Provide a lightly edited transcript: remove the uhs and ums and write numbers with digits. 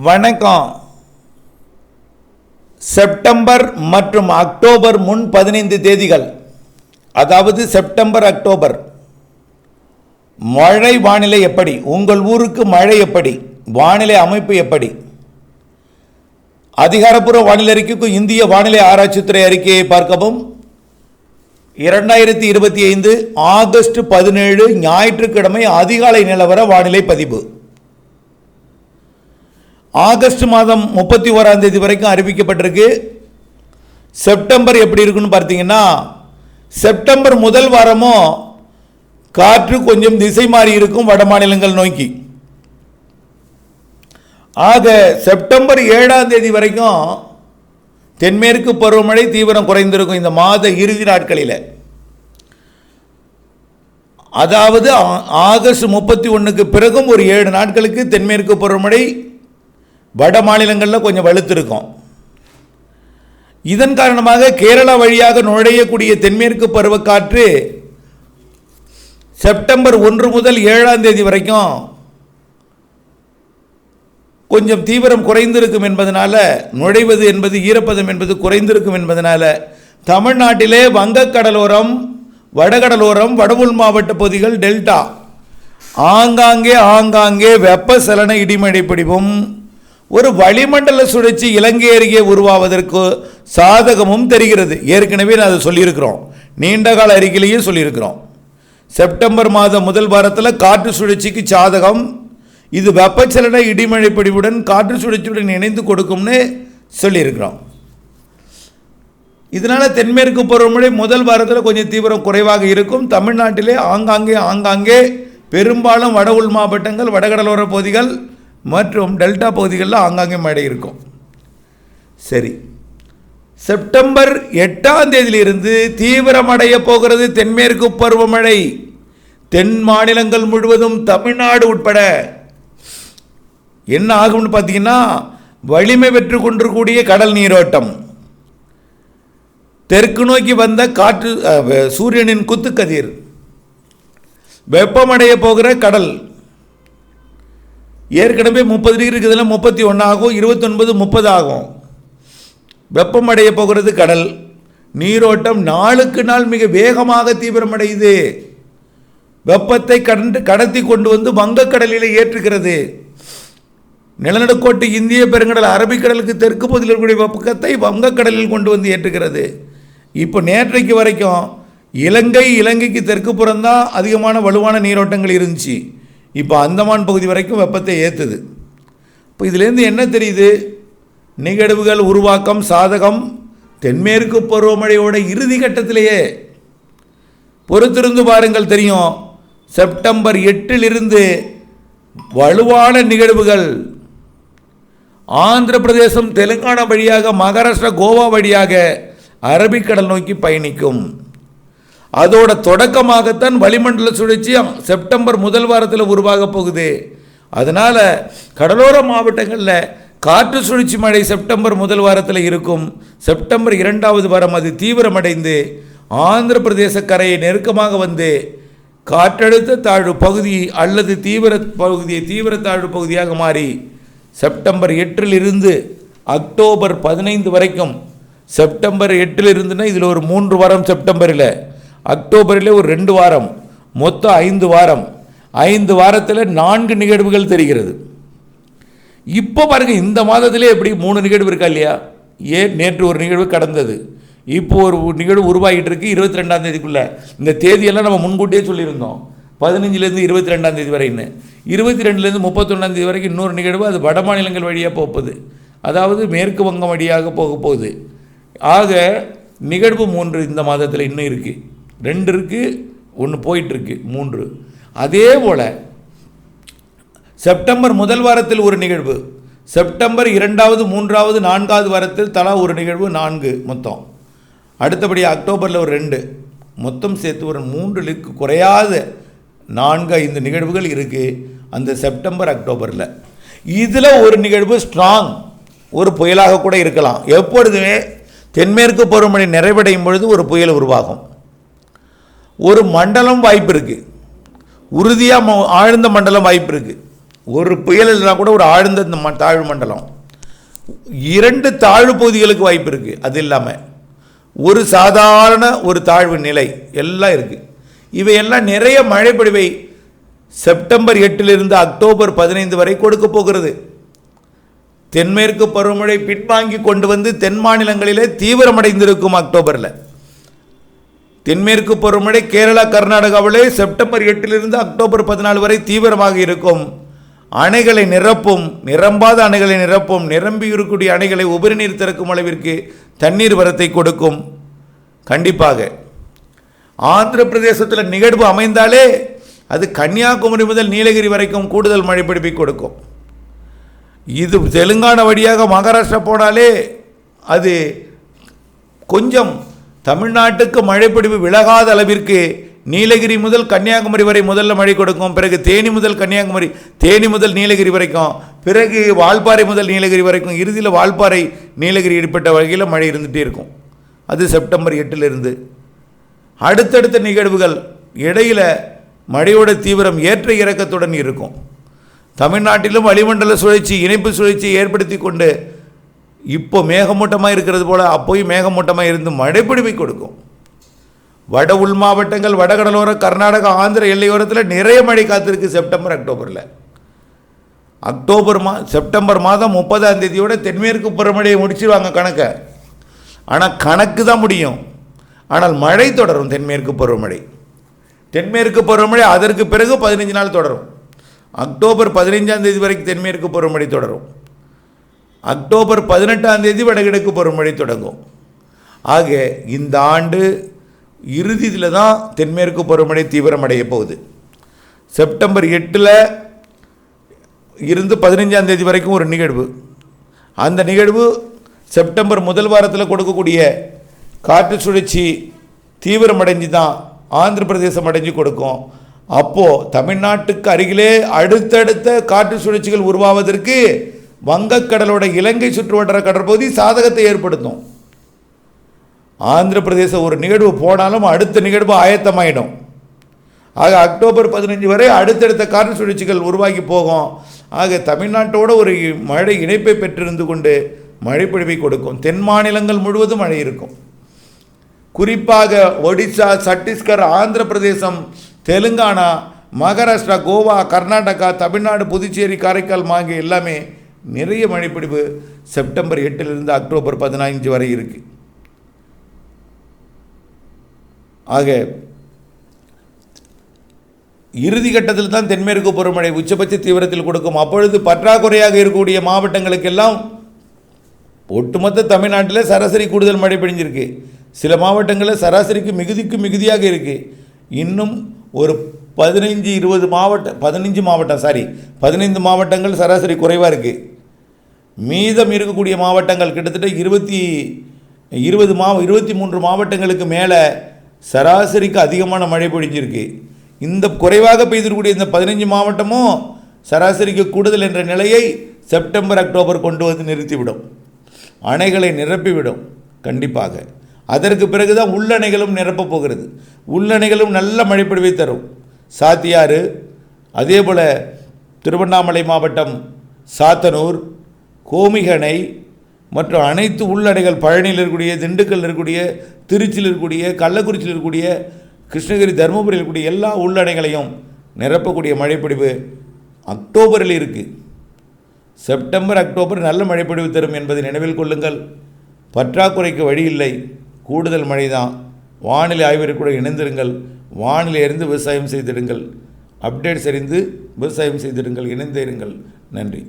வணக்கம். செப்டம்பர் மற்றும் அக்டோபர் முன் 15 தேதிகள், அதாவது செப்டம்பர் அக்டோபர் மழை வானிலை எப்படி, உங்கள் ஊருக்கு மழை எப்படி, வானிலை அமைப்பு எப்படி? அதிகாரப்பூர்வ வானிலை அறிக்கைக்கு இந்திய வானிலை ஆராய்ச்சித்துறை அறிக்கையை பார்க்கவும். 2025 ஆகஸ்ட் 17 ஞாயிற்றுக்கிழமை அதிகாலை நிலவர வானிலை பதிவு. ஆகஸ்ட் மாதம் 31ஆம் தேதி வரைக்கும் அறிவிக்கப்பட்டிருக்கு. செப்டம்பர் எப்படி இருக்குன்னு பார்த்தீங்கன்னா, செப்டம்பர் முதல் வாரமும் காற்று கொஞ்சம் திசை மாறி இருக்கும் வட மாநிலங்கள் நோக்கி. ஆக செப்டம்பர் 7ஆம் தேதி வரைக்கும் தென்மேற்கு பருவமழை தீவிரம் குறைந்திருக்கும். இந்த மாத இறுதி நாட்களில், அதாவது ஆகஸ்ட் 31க்கு பிறகும் ஒரு 7 நாட்களுக்கு தென்மேற்கு பருவமழை வட மாநிலங்களில் கொஞ்சம் வலுத்திருக்கும். இதன் காரணமாக கேரளா வழியாக நுழையக்கூடிய தென்மேற்கு பருவக்காற்று செப்டம்பர் 1 முதல் 7ஆம் தேதி வரைக்கும் கொஞ்சம் தீவிரம் குறைந்திருக்கும் என்பதனால, நுழைவது என்பது ஈரப்பதம் என்பது குறைந்திருக்கும் என்பதனால தமிழ்நாட்டிலே வங்கக்கடலோரம், வடகடலோரம், வடவுள் மாவட்ட பகுதிகள், டெல்டா ஆங்காங்கே வெப்பசலன இடிமழை பிடிவும் ஒரு வளிமண்டல சுழற்சி இலங்கை அருகே உருவாவதற்கு சாதகமும் தெரிகிறது. ஏற்கனவே நான் அதை சொல்லியிருக்கிறோம், நீண்டகால அறிக்கையிலேயே சொல்லியிருக்கிறோம். செப்டம்பர் மாதம் முதல் வாரத்தில் காற்று சுழற்சிக்கு சாதகம், இது வெப்பச்சலன இடிமழை பிடிவுடன் காற்று சுழற்சியுடன் இணைந்து கொடுக்கும்னு சொல்லியிருக்கிறோம். இதனால் தென்மேற்கு பருவமழை முதல் வாரத்தில் கொஞ்சம் தீவிரம் குறைவாக இருக்கும். தமிழ்நாட்டிலே ஆங்காங்கே பெரும்பாலும் வட உள் மாவட்டங்கள், வடகடலோர பகுதிகள் மற்றும் டெல்டா பகுதிகளில் ஆங்காங்கே மழை இருக்கும். சரி, செப்டம்பர் 8ஆம் தேதியிலிருந்து தீவிரமடைய போகிறது தென்மேற்கு பருவமழை. தென் மாநிலங்கள் முழுவதும், தமிழ்நாடு உட்பட. என்ன ஆகும்னு பார்த்தீங்கன்னா, வலிமை பெற்று கொண்டிருக்கூடிய கடல் நீரோட்டம், தெற்கு நோக்கி வந்த காற்று, சூரியனின் குத்துக்கதிர், வெப்பமடைய போகிற கடல். ஏற்கனவே 30 டிகிரி இருக்குதுல, 31 ஆகும், 29, 30 ஆகும். வெப்பமடைய போகிறது கடல். நீரோட்டம் நாளுக்கு நாள் மிக வேகமாக தீவிரமடையுது. வெப்பத்தை கடத்தி கொண்டு வந்து வங்கக்கடலில் ஏற்றுகிறது. நிலநடுக்கோட்டு இந்திய பெருங்கடல், அரபிக்கடலுக்கு தெற்கு பகுதியில் இருக்கக்கூடிய வெப்பத்தை வங்கக்கடலில் கொண்டு வந்து ஏற்றுகிறது. இப்போ நேற்றைக்கு வரைக்கும் இலங்கைக்கு தெற்கு புறம்தான் அதிகமான வலுவான நீரோட்டங்கள் இருந்துச்சு. இப்போ அந்தமான் பகுதி வரைக்கும் வெப்பத்தை ஏற்றுது. இப்போ இதிலேருந்து என்ன தெரியுது? நிகழ்வுகள் உருவாக்கம் சாதகம். தென்மேற்கு பருவமழையோட இறுதி கட்டத்திலேயே பொறுத்திருந்து பாருங்கள், தெரியும். செப்டம்பர் 8 வலுவான நிகழ்வுகள் ஆந்திர பிரதேசம், தெலுங்கானா வழியாக மகாராஷ்டிரா, கோவா வழியாக அரபிக்கடல் நோக்கி பயணிக்கும். அதோட தொடக்கமாகத்தான் வளிமண்டல சுழற்சி செப்டம்பர் முதல் வாரத்தில் உருவாக போகுது. அதனால் கடலோர மாவட்டங்களில் காற்று சுழற்சி மழை செப்டம்பர் முதல் வாரத்தில் இருக்கும். செப்டம்பர் 2ஆவது வாரம் அது தீவிரமடைந்து ஆந்திர பிரதேச கரையை நெருக்கமாக வந்து காற்றழுத்த தாழ்வு பகுதி அல்லது தீவிர தாழ்வு பகுதியாக மாறி செப்டம்பர் 8 அக்டோபர் 15 வரைக்கும், செப்டம்பர் 8 இதில் ஒரு 3 வாரம் செப்டம்பரில், அக்டோபரில் ஒரு 2 வாரம், மொத்தம் 5 வாரம். 5 வாரத்தில் 4 நிகழ்வுகள் தெரிகிறது. இப்போ பாருங்க, இந்த மாதத்திலே எப்படி 3 நிகழ்வு இருக்கா இல்லையா? நேற்று ஒரு நிகழ்வு கடந்தது, இப்போ ஒரு நிகழ்வு உருவாகிட்டு இருக்கு. 22ஆம் தேதிக்குள்ள இந்த தேதியெல்லாம் நம்ம முன்கூட்டியே சொல்லியிருந்தோம், 15லேருந்து 22ஆம் தேதி வரைன்னு. 22லேருந்து 31ஆம் தேதி வரைக்கும் இன்னொரு நிகழ்வு, அது வட மாநிலங்கள் வழியாக போகுது, அதாவது மேற்கு வங்கம் வழியாக போக போகுது. ஆக நிகழ்வு 3 இந்த மாதத்தில் இன்னும் இருக்குது. 2 இருக்குது, 1 போயிட்டுருக்கு, 3. அதே போல் செப்டம்பர் முதல் வாரத்தில் ஒரு நிகழ்வு, செப்டம்பர் 2ஆவது, 3ஆவது, 4ஆவது வாரத்தில் தலா ஒரு நிகழ்வு, 4 மொத்தம். அடுத்தபடி அக்டோபரில் ஒரு 2, மொத்தம் சேர்த்து ஒரு 3 குறையாத 4-5 நிகழ்வுகள் இருக்குது அந்த செப்டம்பர் அக்டோபரில். இதில் ஒரு நிகழ்வு ஸ்ட்ராங், ஒரு புயலாக கூட இருக்கலாம். எப்பொழுதுமே தென்மேற்கு பருவமழை நிறைவடையும் பொழுது ஒரு புயல் உருவாகும். ஒரு மண்டலம் வாய்ப்பு இருக்குது, உறுதியாக ஆழ்ந்த மண்டலம் வாய்ப்பு இருக்குது. ஒரு புயல் இல்லைனா கூட ஒரு ஆழ்ந்த இந்த தாழ்வு மண்டலம், 2 தாழ்வு பகுதிகளுக்கு வாய்ப்பு இருக்குது. அது இல்லாமல் ஒரு சாதாரண ஒரு தாழ்வு நிலை எல்லாம் இருக்குது. இவையெல்லாம் நிறைய மழை பொழிவை செப்டம்பர் 8 அக்டோபர் 15 வரை கொடுக்க போகிறது. தென்மேற்கு பருவமழை பின்வாங்கி கொண்டு வந்து தென் மாநிலங்களிலே தீவிரமடைந்திருக்கும். அக்டோபரில் தென்மேற்கு பருவமழை கேரளா கர்நாடகாவிலே செப்டம்பர் 8 அக்டோபர் 14 வரை தீவிரமாக இருக்கும். அணைகளை நிரப்பும், நிரம்பாத அணைகளை நிரப்பும், நிரம்பி இருக்கக்கூடிய அணைகளை உபரிநீர் திறக்கும் அளவிற்கு தண்ணீர் வரத்தை கொடுக்கும். கண்டிப்பாக ஆந்திர பிரதேசத்தில் நிகழ்வு அமைந்தாலே அது கன்னியாகுமரி முதல் நீலகிரி வரைக்கும் கூடுதல் மழை பிடிப்பை கொடுக்கும். இது தெலுங்கானா வழியாக மகாராஷ்டிரா போனாலே அது கொஞ்சம் தமிழ்நாட்டுக்கு மழைப்பிடிப்பு விலகாத அளவிற்கு நீலகிரி முதல் கன்னியாகுமரி வரை முதல்ல மழை கொடுக்கும். பிறகு தேனி முதல் கன்னியாகுமரி, தேனி முதல் நீலகிரி வரைக்கும், பிறகு வால்பாறை முதல் நீலகிரி வரைக்கும், இறுதியில் வால்பாறை நீலகிரி இடைப்பட்ட வகையில் மழை இருந்துகிட்டே இருக்கும். அது செப்டம்பர் 8 அடுத்தடுத்த நிகழ்வுகள் இடையில் மழையோட தீவிரம் ஏற்ற இறக்கத்துடன் இருக்கும். தமிழ்நாட்டிலும் வளிமண்டல சுழற்சி இணைப்பு சுழற்சியை ஏற்படுத்தி கொண்டு இப்போ மேகமூட்டமாக இருக்கிறது போல் அப்போயும் மேகமூட்டமாக இருந்து மழைப்பிடிப்பை கொடுக்கும். வட உள் மாவட்டங்கள், வடகடலோர கர்நாடகா ஆந்திர எல்லையோரத்தில் நிறைய மழை காத்திருக்கு செப்டம்பர் அக்டோபரில். செப்டம்பர் மாதம் 30ஆம் தேதியோட தென்மேற்கு பருவமழையை முடிச்சிருவாங்க கணக்கை. ஆனால் கணக்கு தான் முடியும், ஆனால் மழை தொடரும். தென்மேற்கு பருவமழை அதற்கு பிறகு 15 நாள் தொடரும். அக்டோபர் 15ஆம் தேதி வரைக்கும் தென்மேற்கு பருவமழை தொடரும். அக்டோபர் 18ஆம் தேதி வடகிழக்கு பருவமழை தொடங்கும். ஆக இந்த ஆண்டு இறுதியில் தான் தென்மேற்கு பருவமழை தீவிரமடைய போகுது. செப்டம்பர் 8 இருந்து 15ஆம் தேதி வரைக்கும் ஒரு நிகழ்வு. அந்த நிகழ்வு செப்டம்பர் முதல் வாரத்தில் கொடுக்கக்கூடிய காற்று சுழற்சி தீவிரமடைஞ்சு தான் ஆந்திர பிரதேசம் அடைஞ்சு கொடுக்கும். அப்போது தமிழ்நாட்டுக்கு அருகிலே அடுத்தடுத்த காற்று சுழற்சிகள் உருவாவதற்கு வங்கக்கடலோட இலங்கை சுற்றுவட்டார கடற்பகுதி சாதகத்தை ஏற்படுத்தும். ஆந்திர பிரதேசம் ஒரு நிகழ்வு போனாலும் அடுத்த நிகழ்வு ஆயத்தமாயிடும். ஆக அக்டோபர் 15 வரை அடுத்தடுத்த காற்று சுழற்சிகள் உருவாகி போகும். ஆக தமிழ்நாட்டோட ஒரு மழை இணைப்பை பெற்றிருந்து கொண்டு மழைப்பொழிவை கொடுக்கும். தென் மாநிலங்கள் முழுவதும் மழை இருக்கும். குறிப்பாக ஒடிசா, சத்தீஸ்கர், ஆந்திர பிரதேசம், தெலுங்கானா, மகாராஷ்டிரா, கோவா, கர்நாடகா, தமிழ்நாடு, புதுச்சேரி, காரைக்கால் ஆகிய எல்லாமே நிறைய மழைப்பிடிப்பு செப்டம்பர் 8 அக்டோபர் 15 வரை இருக்குது. ஆக இறுதி கட்டத்தில் தான் தென்மேற்கு பருவமழை உச்சபட்ச தீவிரத்தில் கொடுக்கும். அப்பொழுது பற்றாக்குறையாக இருக்கக்கூடிய மாவட்டங்களுக்கெல்லாம் ஒட்டுமொத்த தமிழ்நாட்டில் சராசரி கூடுதல் மழை பெய்ஞ்சிருக்கு. சில மாவட்டங்களில் சராசரிக்கு மிகுதியாக இருக்குது. இன்னும் ஒரு 15 மாவட்டங்கள் சராசரி குறைவாக இருக்குது. மீதம் இருக்கக்கூடிய மாவட்டங்கள் கிட்டத்தட்ட 23 மாவட்டங்களுக்கு மேலே சராசரிக்கு அதிகமான மழை பொழிஞ்சிருக்கு. இந்த குறைவாக பெய்திருக்கக்கூடிய இந்த 15 மாவட்டமும் சராசரிக்கு கூடுதல் என்ற நிலையை செப்டம்பர் அக்டோபர் கொண்டு வந்து நிறுத்திவிடும். அணைகளை நிரப்பிவிடும் கண்டிப்பாக. அதற்கு பிறகு தான் உள்ளணைகளும் நிரப்பப் போகிறது. உள்ளணைகளும் நல்ல மழைப்பொழிவை தரும். சாத்தியாறு, அதே போல் திருவண்ணாமலை மாவட்டம் சாத்தனூர், கோமிகணை மற்றும் அனைத்து உள்ளணைகள், பழனியில் இருக்கக்கூடிய, திண்டுக்கல் இருக்கக்கூடிய, திருச்சியில் இருக்கக்கூடிய, கள்ளக்குறிச்சியில் இருக்கக்கூடிய, கிருஷ்ணகிரி, தருமபுரியில் இருக்கக்கூடிய எல்லா உள்ளணைகளையும் நிரப்பக்கூடிய மழைப்பொழிவு அக்டோபரில் இருக்குது. செப்டம்பர் அக்டோபர் நல்ல மழைப்பொழிவு தரும் என்பதை நினைவில் கொள்ளுங்கள். பற்றாக்குறைக்கு வழி இல்லை, கூடுதல் மழை தான். வானிலை ஆய்விற்கு கூட இணைந்திருங்கள். வானிலை அறிந்து விவசாயம் செய்திடுங்கள். அப்டேட்ஸ் அறிந்து விவசாயம் செய்திடுங்கள். இணைந்திருங்கள். நன்றி.